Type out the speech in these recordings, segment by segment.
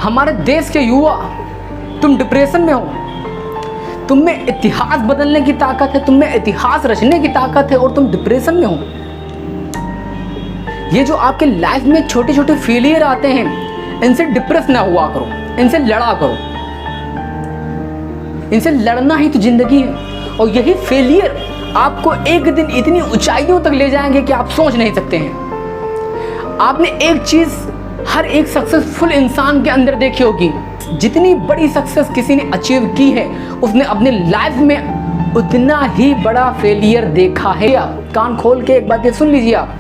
हमारे देश के युवा, तुम डिप्रेशन में हो, तुम में इतिहास बदलने की ताकत है, तुम में इतिहास रचने की ताकत है और तुम डिप्रेशन में हो। ये जो आपके लाइफ में छोटे छोटे फेलियर आते हैं, इनसे डिप्रेस ना हुआ करो, इनसे लड़ा करो। इनसे लड़ना ही तो जिंदगी है। और यही फेलियर आपको एक दिन इतनी ऊंचाइयों तक ले जाएंगे कि आप सोच नहीं सकते हैं। आपने एक चीज हर एक सक्सेसफुल इंसान के अंदर देखी होगी, जितनी बड़ी सक्सेस किसी ने अचीव की है, उसने अपने लाइफ में उतना ही बड़ा फेलियर देखा है। आप कान खोल के एक बात ये सुन लीजिए, आप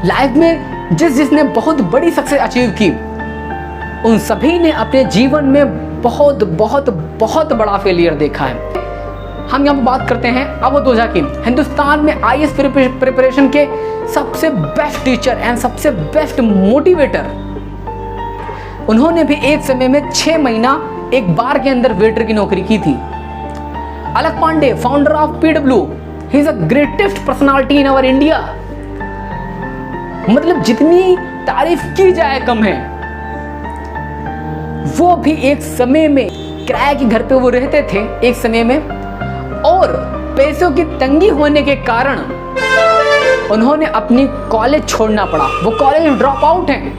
लाइफ में जिसने बहुत बड़ी सक्सेस अचीव की, उन सभी ने अपने जीवन में बहुत बहुत बहुत बड़ा फेलियर देखा है। हम यहाँ पर बात करते हैं अवध ओझा की, हिंदुस्तान में आईएएस प्रिपरेशन के सबसे बेस्ट टीचर एंड सबसे बेस्ट मोटिवेटर। उन्होंने भी एक समय में 6 महीना एक बार के अंदर वेटर की नौकरी की थी। Alakh Pandey, founder of PW, he is the greatest personality in our India. मतलब जितनी तारीफ की जाए कम है। वो भी एक समय में किराए के घर पे वो रहते थे एक समय में, और पैसों की तंगी होने के कारण उन्होंने अपनी कॉलेज छोड़ना पड़ा। वो कॉलेज ड्रॉप आउट हैं।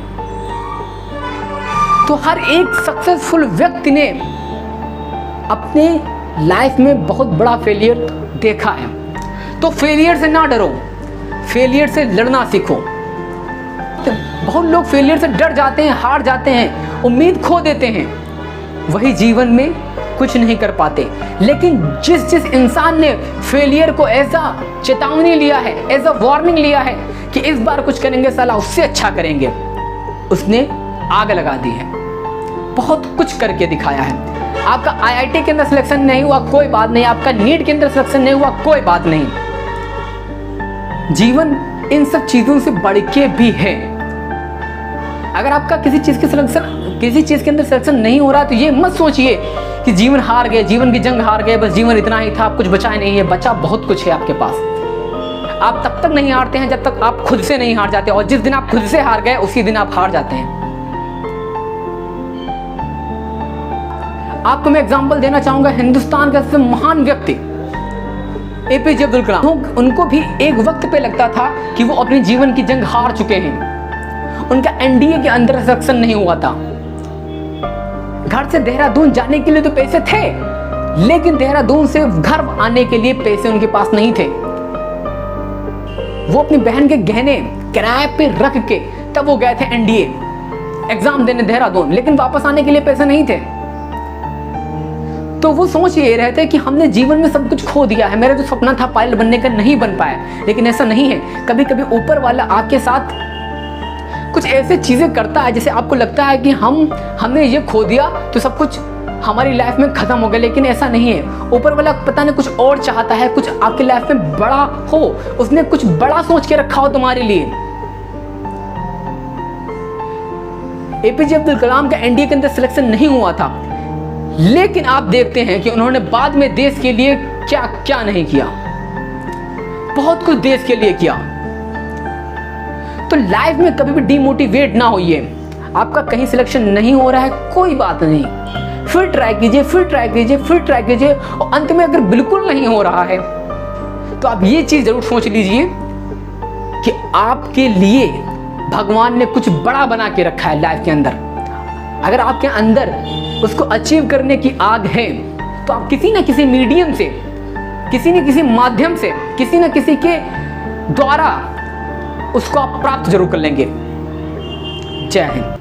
तो हर एक सक्सेसफुल व्यक्ति ने अपने लाइफ में बहुत बड़ा फेलियर देखा है। तो फेलियर से ना डरो, फेलियर से लड़ना सीखो। तो बहुत लोग फेलियर से डर जाते हैं, हार जाते हैं, उम्मीद खो देते हैं, वही जीवन में कुछ नहीं कर पाते। लेकिन जिस इंसान ने फेलियर को एज अ चेतावनी लिया है, एज अ वार्निंग लिया है कि इस बार कुछ करेंगे साला उससे अच्छा करेंगे, उसने आग लगा दी है, बहुत कुछ करके दिखाया है। आपका आईआईटी के अंदर सिलेक्शन नहीं हुआ, कोई बात नहीं। आपका नीट के अंदर सिलेक्शन नहीं हुआ, कोई बात नहीं। जीवन इन सब चीजों से बढ़ के भी है। अगर आपका किसी चीज के अंदर सिलेक्शन नहीं हो रहा, तो ये मत सोचिए कि जीवन हार गए, जीवन की जंग हार गए, बस जीवन इतना ही था, आप कुछ बचा नहीं है। बचा बहुत कुछ है आपके पास। आप तब तक नहीं हारते हैं जब तक आप खुद से नहीं हार जाते, और जिस दिन आप खुद से हार गए उसी दिन आप हार जाते हैं। आपको मैं एग्जांपल देना चाहूंगा, हिंदुस्तान का सबसे महान व्यक्ति एपीजे अब्दुल कलाम। उनको भी एक वक्त पे लगता था कि वो अपने जीवन की जंग हार चुके हैं। उनका एनडीए के अंदर सिलेक्शन नहीं हुआ था। घर से देहरादून जाने के लिए तो पैसे थे, लेकिन देहरादून से घर आने के लिए पैसे उनके पास नहीं थे। वो अपनी बहन के गहने किराए पे रख के तब वो गए थे एनडीए एग्जाम देने देहरादून, लेकिन वापस आने के लिए पैसे नहीं थे। तो वो सोच ये रहे थे कि हमने जीवन में सब कुछ खो दिया है, मेरा जो सपना था पायलट बनने का नहीं बन पाया। लेकिन ऐसा नहीं है। कभी कभी ऊपर वाला आपके साथ कुछ ऐसे चीजें करता है जिसे आपको लगता है कि हमने ये खो दिया तो सब कुछ हमारी लाइफ में खत्म हो गया, लेकिन ऐसा नहीं है। ऊपर वाला पता नहीं कुछ और चाहता है, कुछ आपकी लाइफ में बड़ा हो, उसने कुछ बड़ा सोच के रखा हो तुम्हारे लिए। एपीजे अब्दुल कलाम का एनडीए के अंदर सिलेक्शन नहीं हुआ था, लेकिन आप देखते हैं कि उन्होंने बाद में देश के लिए क्या क्या नहीं किया। बहुत कुछ देश के लिए किया। तो लाइफ में कभी भी डिमोटिवेट ना होइए। आपका कहीं सिलेक्शन नहीं हो रहा है, कोई बात नहीं, फिर ट्राई कीजिए, फिर ट्राई कीजिए, फिर ट्राई कीजिए, और अंत में अगर बिल्कुल नहीं हो रहा है तो आप ये चीज जरूर सोच लीजिए कि आपके लिए भगवान ने कुछ बड़ा बना के रखा है लाइफ के अंदर। अगर आपके अंदर उसको अचीव करने की आग है, तो आप किसी न किसी मीडियम से, किसी न किसी माध्यम से, किसी न किसी के द्वारा उसको आप प्राप्त जरूर कर लेंगे। जय हिंद।